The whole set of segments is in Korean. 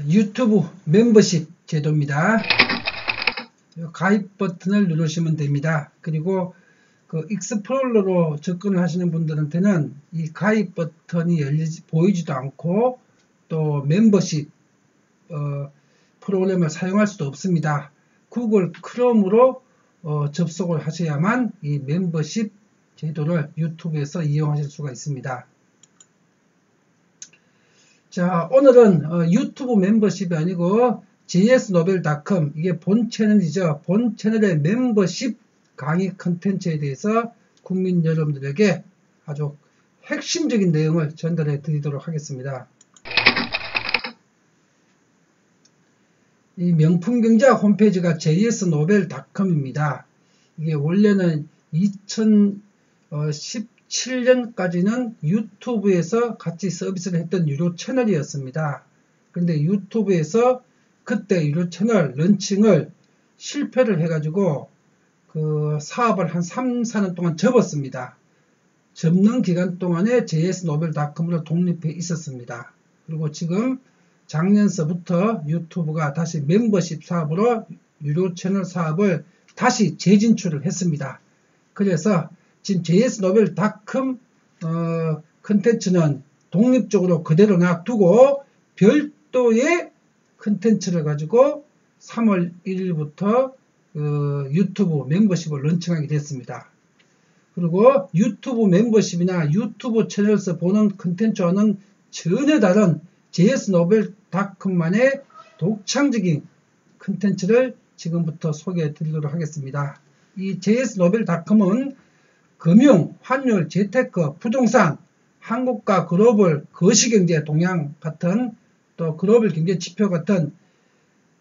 유튜브 멤버십 제도입니다. 가입 버튼을 누르시면 됩니다. 그리고 그 익스플로러로 접근을 하시는 분들한테는 이 가입 버튼이 보이지도 않고 또 멤버십 프로그램을 사용할 수도 없습니다. 구글 크롬으로 접속을 하셔야만 이 멤버십 제도를 유튜브에서 이용하실 수가 있습니다. 자, 오늘은 유튜브 멤버십이 아니고 jsnobel.com, 이게 본 채널이죠. 본 채널의 멤버십 강의 컨텐츠에 대해서 국민 여러분들에게 아주 핵심적인 내용을 전달해 드리도록 하겠습니다. 이 명품경제학 홈페이지가 jsnobel.com입니다. 이게 원래는 2017년까지는 유튜브에서 같이 서비스를 했던 유료 채널이었습니다. 그런데 유튜브에서 그때 유료 채널 런칭을 실패를 해가지고 그 사업을 한 3, 4년 동안 접었습니다. 접는 기간 동안에 jsnobel.com으로 독립해 있었습니다. 그리고 지금 작년서부터 유튜브가 다시 멤버십 사업으로 유료 채널 사업을 다시 재진출을 했습니다. 그래서 지금 jsnobel.com 컨텐츠는 독립적으로 그대로 놔두고 별도의 컨텐츠를 가지고 3월 1일부터 유튜브 멤버십을 런칭하게 됐습니다. 그리고 유튜브 멤버십이나 유튜브 채널에서 보는 컨텐츠와는 전혀 다른 jsnobel.com만의 독창적인 컨텐츠를 지금부터 소개해 드리도록 하겠습니다. 이 jsnobel.com은 금융, 환율, 재테크, 부동산, 한국과 글로벌 거시경제 동향 같은 또 글로벌 경제 지표 같은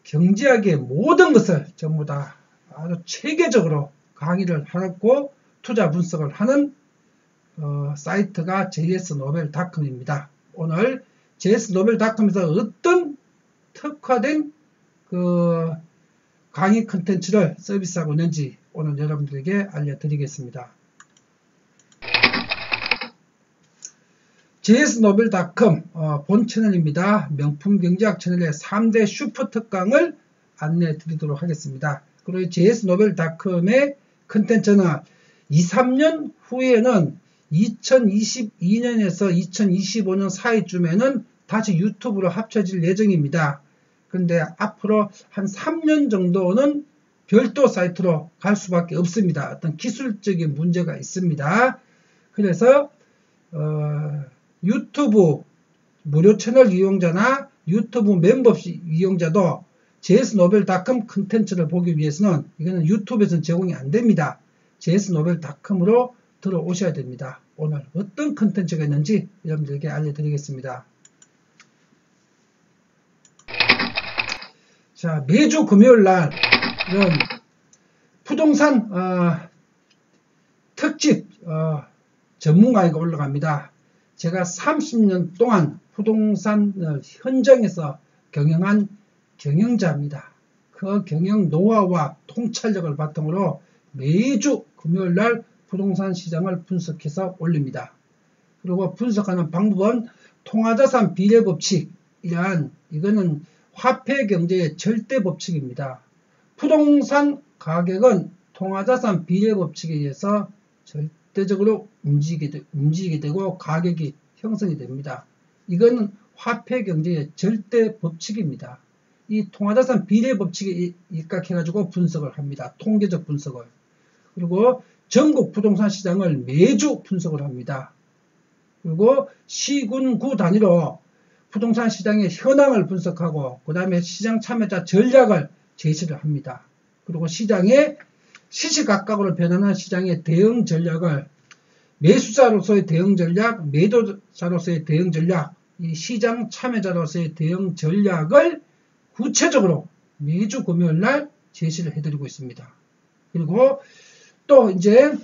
경제학의 모든 것을 전부 다 아주 체계적으로 강의를 하고 투자 분석을 하는 사이트가 jsnobel.com입니다. 오늘 jsnobel.com에서 어떤 특화된 그 강의 컨텐츠를 서비스하고 있는지 오늘 여러분들에게 알려드리겠습니다. jsnobel.com 본 채널입니다. 명품경제학 채널의 3대 슈퍼 특강을 안내해 드리도록 하겠습니다. 그리고 jsnobel.com의 컨텐츠는 2, 3년 후에는 2022년에서 2025년 사이쯤에는 다시 유튜브로 합쳐질 예정입니다. 그런데 앞으로 한 3년 정도는 별도 사이트로 갈 수밖에 없습니다. 어떤 기술적인 문제가 있습니다. 그래서 유튜브 무료 채널 이용자나 유튜브 멤버십 이용자도 jsnobel.com 컨텐츠를 보기 위해서는 이거는 유튜브에서는 제공이 안 됩니다. jsnobel.com으로 들어오셔야 됩니다. 오늘 어떤 컨텐츠가 있는지 여러분들에게 알려드리겠습니다. 자, 매주 금요일 날 이런 부동산 특집 전문 강의가 올라갑니다. 제가 30년 동안 부동산 현장에서 경영한 경영자입니다. 그 경영 노하우와 통찰력을 바탕으로 매주 금요일날 부동산 시장을 분석해서 올립니다. 그리고 분석하는 방법은 통화자산 비례 법칙이란 이거는 화폐 경제의 절대 법칙입니다. 부동산 가격은 통화자산 비례 법칙에 의해서 절대적으로 움직이게 되고 가격이 형성이 됩니다. 이거는 화폐 경제의 절대 법칙입니다. 이 통화자산 비례 법칙에 입각해가지고 분석을 합니다. 통계적 분석을. 그리고 전국 부동산 시장을 매주 분석을 합니다. 그리고 시군구 단위로 부동산 시장의 현황을 분석하고 그 다음에 시장 참여자 전략을 제시를 합니다. 그리고 시장의 시시각각으로 변하는 시장의 대응 전략을 매수자로서의 대응 전략, 매도자로서의 대응 전략, 이 시장 참여자로서의 대응 전략을 구체적으로 매주 금요일날 제시를 해드리고 있습니다. 그리고 또 이제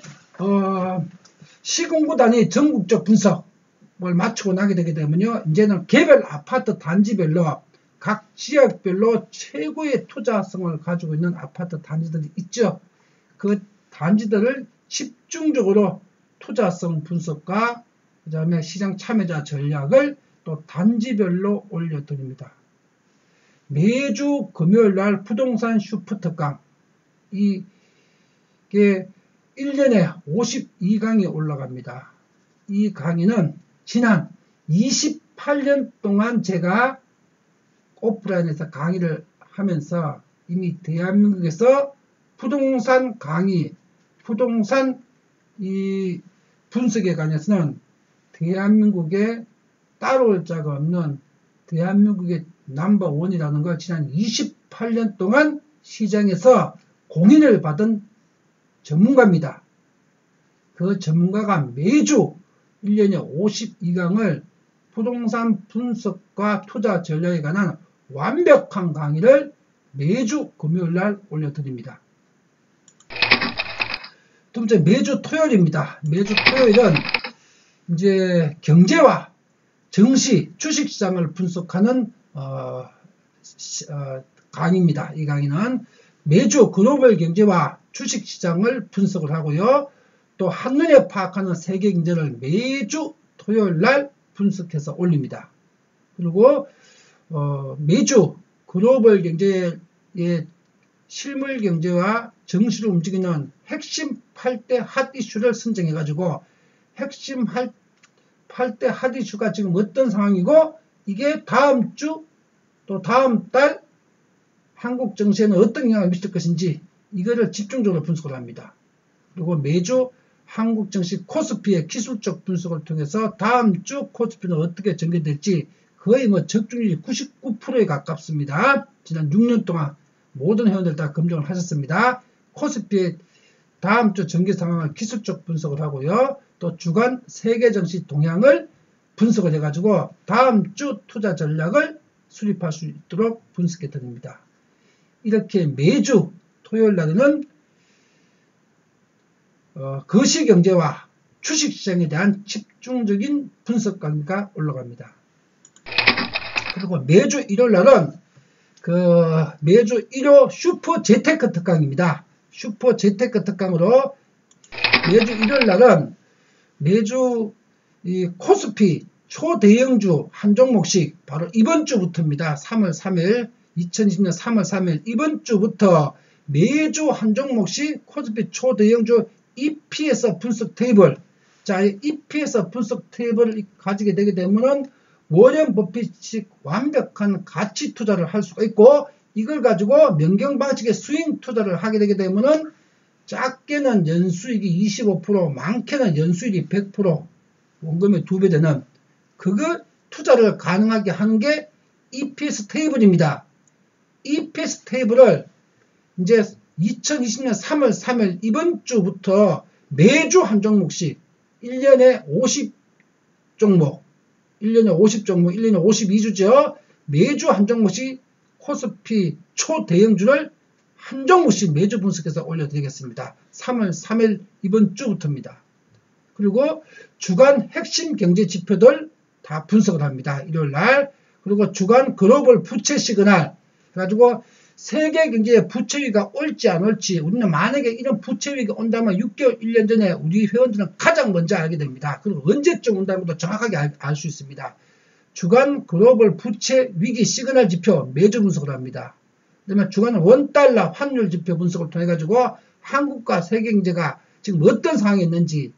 시군구 단위 전국적 분석을 마치고 나게 되게 되면요, 이제는 개별 아파트 단지별로 각 지역별로 최고의 투자성을 가지고 있는 아파트 단지들이 있죠. 그 단지들을 집중적으로 투자성 분석과 그 다음에 시장 참여자 전략을 또 단지별로 올려드립니다. 매주 금요일 날 부동산 슈퍼 특강, 이게 1년에 52강이 올라갑니다. 이 강의는 지난 28년 동안 제가 오프라인에서 강의를 하면서 이미 대한민국에서 부동산 강의, 부동산 이 분석에 관해서는 대한민국에 따라올 자가 없는 대한민국의 넘버원이라는 걸 지난 28년 동안 시장에서 공인을 받은 전문가입니다. 그 전문가가 매주 1년에 52강을 부동산 분석과 투자 전략에 관한 완벽한 강의를 매주 금요일날 올려드립니다. 두 번째, 매주 토요일입니다. 매주 토요일은 이제 경제와 증시, 주식시장을 분석하는 강의입니다. 이 강의는 매주 글로벌 경제와 주식시장을 분석을 하고요. 또 한눈에 파악하는 세계 경제를 매주 토요일날 분석해서 올립니다. 그리고 매주 글로벌 경제의 실물 경제와 증시를 움직이는 핵심 8대 핫 이슈를 선정해가지고 핵심 8대 핫 이슈가 지금 어떤 상황이고 이게 다음 주 또 다음 달 한국 증시에는 어떤 영향을 미칠 것인지 이거를 집중적으로 분석을 합니다. 그리고 매주 한국 증시 코스피의 기술적 분석을 통해서 다음 주 코스피는 어떻게 전개될지 거의 적중률이 99%에 가깝습니다. 지난 6년 동안 모든 회원들 다 검증을 하셨습니다. 코스피의 다음 주 전개 상황을 기술적 분석을 하고요. 또 주간 세계 증시 동향을 분석을 해가지고 다음 주 투자 전략을 수립할 수 있도록 분석해 드립니다. 이렇게 매주 토요일 날에는 거시경제와 주식시장에 대한 집중적인 분석 강의가 올라갑니다. 그리고 매주 일요일 날은 매주 1호 슈퍼 재테크 특강입니다. 슈퍼 재테크 특강으로 매주 일요일 날은 매주 이 코스피 초대형주 한 종목씩 바로 이번 주부터입니다. 3월 3일 2020년 3월 3일 이번 주부터 매주 한 종목씩 코스피 초대형주 EPS 분석 테이블, 자, EPS 분석 테이블을 가지게 되게 되면은 워렌 버핏식 완벽한 가치 투자를 할 수가 있고 이걸 가지고 명경 방식의 스윙 투자를 하게 되게 되면은 작게는 연수익이 25%, 많게는 연수익이 100%, 원금의 2배 되는 그거 투자를 가능하게 하는 게 EPS 테이블입니다. EPS 테이블을 이제 2020년 3월 3일 이번 주부터 매주 한 종목씩 1년에 50종목, 1년에 50종목, 1년에 52주죠. 매주 한 종목씩 코스피 초대형주를 한 종목씩 매주 분석해서 올려드리겠습니다. 3월 3일 이번 주부터입니다. 그리고 주간 핵심 경제 지표들 다 분석을 합니다. 일요일날. 그리고 주간 글로벌 부채 시그널 해가지고 세계 경제의 부채 위기가 올지 안 올지 우리는 만약에 이런 부채 위기가 온다면 6개월, 1년 전에 우리 회원들은 가장 먼저 알게 됩니다. 그리고 언제쯤 온다는 것도 정확하게 알 수 있습니다. 주간 글로벌 부채 위기 시그널 지표 매주 분석을 합니다. 그다음에 주간 원달러 환율 지표 분석을 통해 가지고 한국과 세계 경제가 지금 어떤 상황에 있는지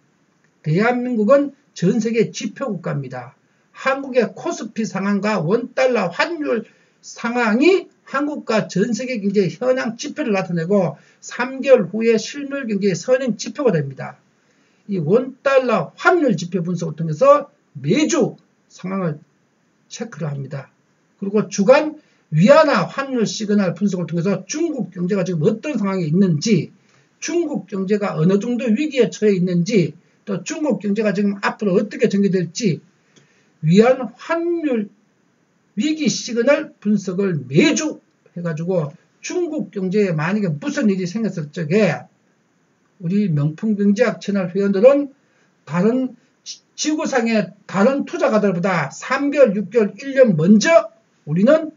대한민국은 전 세계 지표 국가입니다. 한국의 코스피 상황과 원달러 환율 상황이 한국과 전 세계 경제의 현황 지표를 나타내고 3개월 후에 실물 경제의 선행 지표가 됩니다. 이 원달러 환율 지표 분석을 통해서 매주 상황을 체크를 합니다. 그리고 주간 위안화 환율 시그널 분석을 통해서 중국 경제가 지금 어떤 상황에 있는지, 중국 경제가 어느 정도 위기에 처해 있는지, 또 중국 경제가 지금 앞으로 어떻게 전개될지 위안 환율 위기 시그널 분석을 매주 해가지고 중국 경제에 만약에 무슨 일이 생겼을 적에 우리 명품경제학 채널 회원들은 다른 지구상의 다른 투자가들보다 3개월, 6개월, 1년 먼저 우리는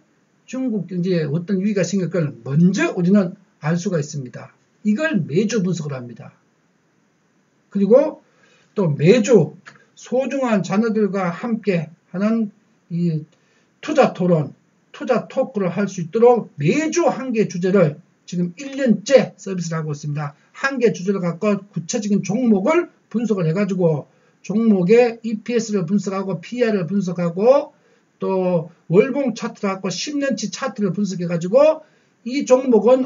중국 경제에 어떤 위기가 생길 걸 먼저 우리는 알 수가 있습니다. 이걸 매주 분석을 합니다. 그리고 또 매주 소중한 자녀들과 함께 하는 이 투자 토론 투자 토크를 할 수 있도록 매주 한 개 주제를 지금 1년째 서비스를 하고 있습니다. 한 개 주제를 갖고 구체적인 종목을 분석을 해가지고 종목의 EPS를 분석하고 PR을 분석하고 또 월봉 차트를 갖고 10년치 차트를 분석해가지고 이 종목은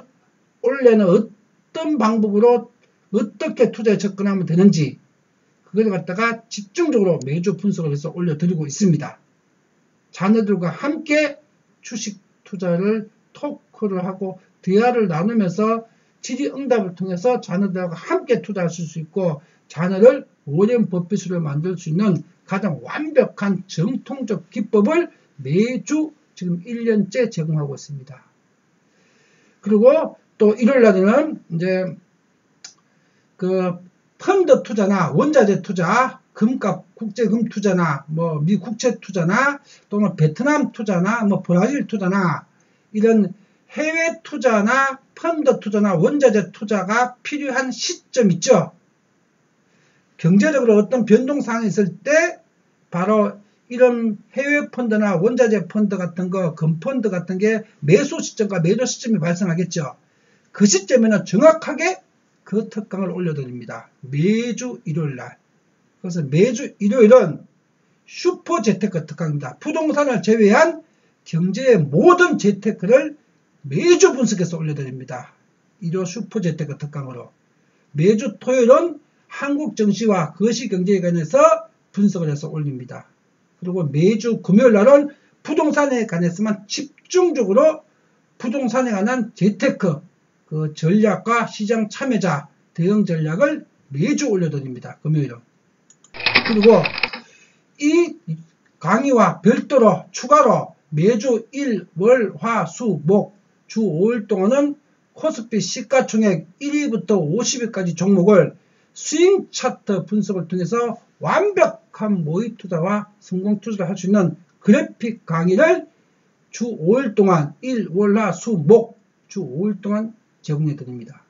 올해는 어떤 방법으로 어떻게 투자에 접근하면 되는지 그걸 갖다가 집중적으로 매주 분석을 해서 올려드리고 있습니다. 자녀들과 함께 주식 투자를 토크를 하고 대화를 나누면서 질의응답을 통해서 자녀들하고 함께 투자하실 수 있고 자녀를 워렌 버핏으로 만들 수 있는 가장 완벽한 정통적 기법을 매주 지금 1년째 제공하고 있습니다. 그리고 또 일요일 날에는 이제 그 펀드 투자나 원자재 투자, 금값 국제금 투자나 뭐 미국채 투자나 또는 베트남 투자나 뭐 브라질 투자나 이런 해외 투자나 펀드 투자나 원자재 투자가 필요한 시점 있죠. 경제적으로 어떤 변동사항이 있을 때 바로 이런 해외 펀드나 원자재 펀드 같은 거, 금펀드 같은 게 매수 시점과 매도 시점이 발생하겠죠. 그 시점에는 정확하게 그 특강을 올려드립니다. 매주 일요일날. 그래서 매주 일요일은 슈퍼 재테크 특강입니다. 부동산을 제외한 경제의 모든 재테크를 매주 분석해서 올려드립니다. 일요 슈퍼 재테크 특강으로. 매주 토요일은 한국 정시와 거시경제에 관해서 분석을 해서 올립니다. 그리고 매주 금요일날은 부동산에 관해서만 집중적으로 부동산에 관한 재테크 그 전략과 시장 참여자 대응 전략을 매주 올려드립니다. 금요일은. 그리고 이 강의와 별도로 추가로 매주 일, 월, 화, 수, 목 주 5일 동안은 코스피 시가총액 1위부터 50위까지 종목을 스윙 차트 분석을 통해서 완벽한 모의 투자와 성공 투자를 할 수 있는 그래픽 강의를 주 5일 동안 일, 월, 화, 수, 목 주 5일 동안 제공해 드립니다.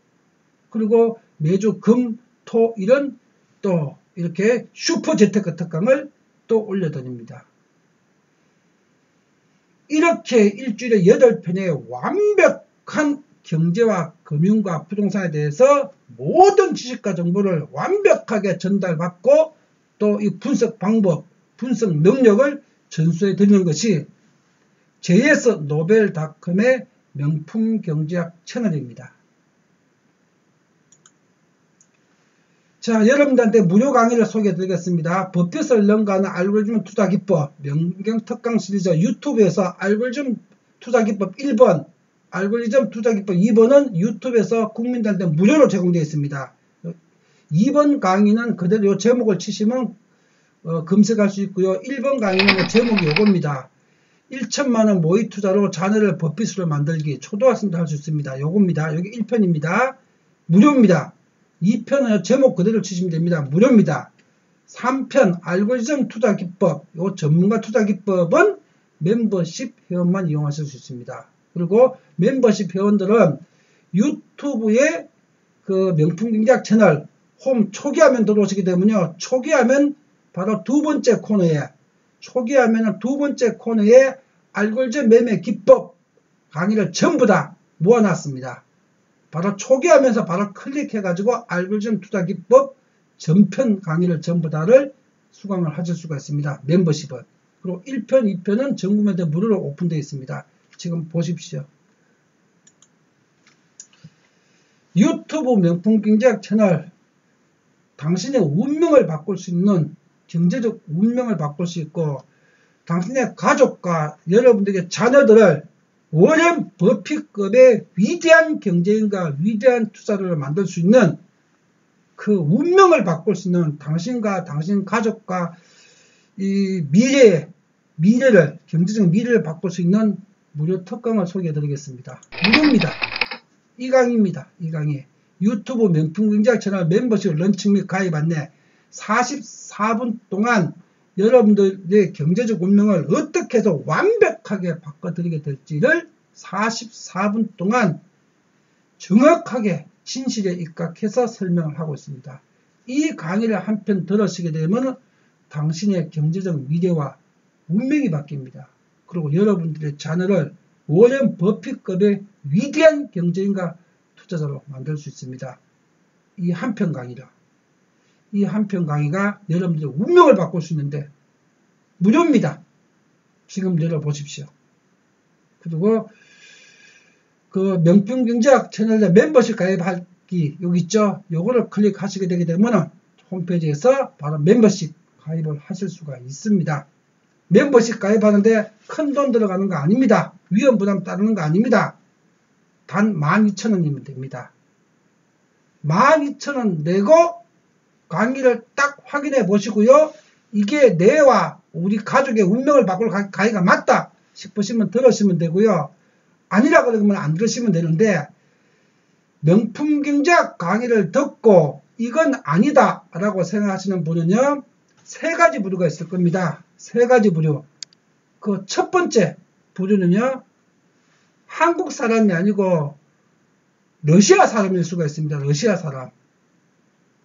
그리고 매주 금, 토, 일은 또 이렇게 슈퍼 재테크 특강을 또 올려드립니다. 이렇게 일주일에 8편의 완벽한 경제와 금융과 부동산에 대해서 모든 지식과 정보를 완벽하게 전달받고 또 이 분석 방법, 분석 능력을 전수해 드리는 것이 JS노벨닷컴의 명품 경제학 채널입니다. 자, 여러분들한테 무료 강의를 소개해 드리겠습니다. 버핏을 능가하는 알고리즘 투자 기법 명경 특강 시리즈 유튜브에서 알고리즘 투자 기법 1번, 알고리즘 투자 기법 2번은 유튜브에서 국민들한테 무료로 제공되어 있습니다. 2번 강의는 그대로 이 제목을 치시면 검색할 수 있고요. 1번 강의는 제목이 요겁니다. 1천만원 모의 투자로 자녀를 버핏으로 만들기 초등학생도 할 수 있습니다. 요겁니다. 여기 1편입니다. 무료입니다. 2편은 제목 그대로 치시면 됩니다. 무료입니다. 3편 알고리즘 투자 기법, 요 전문가 투자 기법은 멤버십 회원만 이용하실 수 있습니다. 그리고 멤버십 회원들은 유튜브의 그 명품 경제학 채널 홈 초기화면 들어오시게 되면요. 초기화면 바로 두 번째 코너에 초기화면은 두 번째 코너에 알고리즘 매매 기법 강의를 전부 다 모아놨습니다. 바로 초기화면서 바로 클릭해가지고 알고리즘 투자 기법 전편 강의를 전부 다를 수강을 하실 수가 있습니다. 멤버십은. 그리고 1편, 2편은 전 국민한테 무료로 오픈되어 있습니다. 지금 보십시오. 유튜브 명품 경제학 채널 당신의 운명을 바꿀 수 있는 경제적 운명을 바꿀 수 있고 당신의 가족과 여러분들의 자녀들을 워렌 버핏급의 위대한 경제인과 위대한 투자를 만들 수 있는 그 운명을 바꿀 수 있는 당신과 당신 가족과 이 미래를 경제적 미래를 바꿀 수 있는 무료 특강을 소개해 드리겠습니다. 무료입니다. 이 강의입니다. 이 강의. 유튜브 명품 경제학 채널 멤버십 런칭 및 가입 안내 44분 동안 여러분들의 경제적 운명을 어떻게 해서 완벽하게 바꿔드리게 될지를 44분 동안 정확하게 진실에 입각해서 설명을 하고 있습니다. 이 강의를 한편 들으시게 되면 당신의 경제적 미래와 운명이 바뀝니다. 그리고 여러분들의 자녀를 워렌 버핏급의 위대한 경제인과 투자자로 만들 수 있습니다. 이 한 편 강의라. 이 한 편 강의가 여러분들의 운명을 바꿀 수 있는데 무료입니다. 지금 열어보십시오. 그리고 그 명품경제학 채널에 멤버십 가입하기 여기 있죠. 요거를 클릭하시게 되게 되면 홈페이지에서 바로 멤버십 가입을 하실 수가 있습니다. 멤버십 가입하는데 큰 돈 들어가는 거 아닙니다. 위험 부담 따르는 거 아닙니다. 단 12,000원이면 됩니다. 12,000원 내고 강의를 딱 확인해 보시고요. 이게 내와 우리 가족의 운명을 바꿀 강의가 맞다 싶으시면 들으시면 되고요. 아니라 그러면 안 들으시면 되는데 명품경제학 강의를 듣고 이건 아니다 라고 생각하시는 분은요. 3가지 부류가 있을 겁니다. 3가지 부류. 그 첫 번째 부류는요. 한국 사람이 아니고 러시아 사람일 수가 있습니다. 러시아 사람.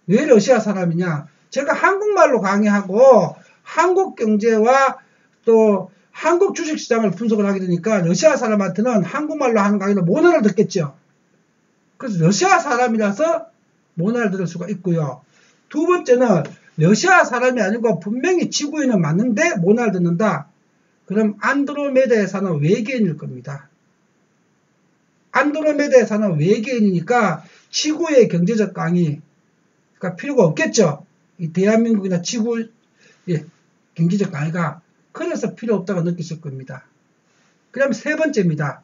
왜 러시아 사람이냐? 제가 한국말로 강의하고 한국 경제와 또 한국 주식시장을 분석을 하게 되니까 러시아 사람한테는 한국말로 하는 강의는 못 알아듣겠죠. 그래서 러시아 사람이라서 못 알아들을 수가 있고요. 두 번째는 러시아 사람이 아니고 분명히 지구인은 맞는데 못 알아듣는다. 그럼 안드로메다에 사는 외계인일 겁니다. 안드로메다에 사는 외계인이니까 지구의 경제적 강의가 필요가 없겠죠. 이 대한민국이나 지구의 경제적 강의가 그래서 필요 없다고 느끼실 겁니다. 그 다음에 3번째입니다.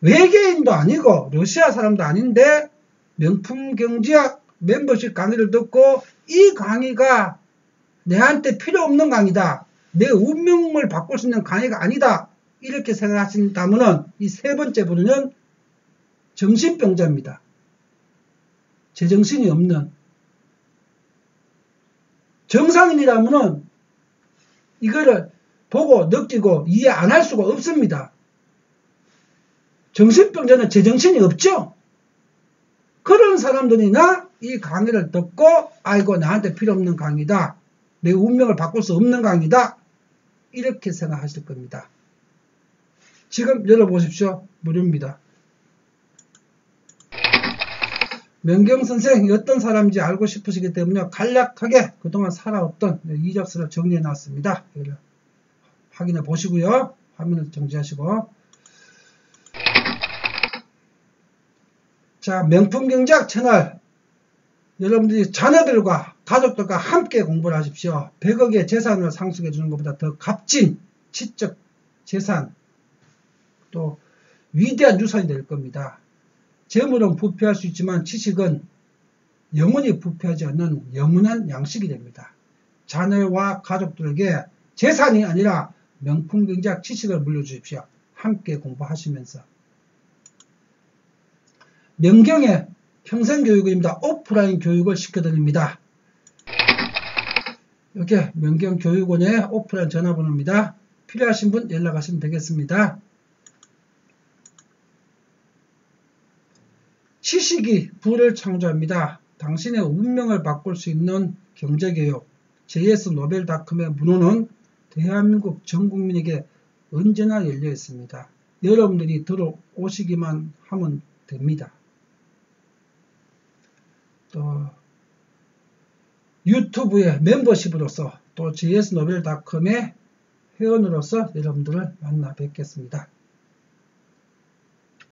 외계인도 아니고 러시아 사람도 아닌데 명품경제학 멤버십 강의를 듣고 이 강의가 내한테 필요 없는 강의다. 내 운명을 바꿀 수 있는 강의가 아니다. 이렇게 생각하신다면 이 3번째 부류는 정신병자입니다. 제정신이 없는. 정상인이라면은 이거를 보고 느끼고 이해 안 할 수가 없습니다. 정신병자는 제정신이 없죠. 그런 사람들이나 이 강의를 듣고 아이고 나한테 필요 없는 강의다. 내 운명을 바꿀 수 없는 강의다. 이렇게 생각하실 겁니다. 지금 열어보십시오. 무료입니다. 명경선생이 어떤 사람인지 알고 싶으시기 때문에 간략하게 그동안 살아왔던 이력서를 정리해 놨습니다. 이걸 확인해 보시고요. 화면을 정지하시고. 자, 명품경제학 채널. 여러분들이 자녀들과 가족들과 함께 공부를 하십시오. 100억의 재산을 상속해 주는 것보다 더 값진 지적 재산, 또 위대한 유산이 될 겁니다. 재물은 부패할 수 있지만 지식은 영원히 부패하지 않는 영원한 양식이 됩니다. 자녀와 가족들에게 재산이 아니라 명품경제학 지식을 물려주십시오. 함께 공부하시면서. 명경의 평생교육입니다. 오프라인 교육을 시켜드립니다. 이렇게 명경교육원의 오프라인 전화번호입니다. 필요하신 분 연락하시면 되겠습니다. 지식이 부를 창조합니다. 당신의 운명을 바꿀 수 있는 경제교육 JS노벨닷컴의 문호는 대한민국 전 국민에게 언제나 열려 있습니다. 여러분들이 들어오시기만 하면 됩니다. 또 유튜브의 멤버십으로서 또 JS노벨닷컴의 회원으로서 여러분들을 만나 뵙겠습니다.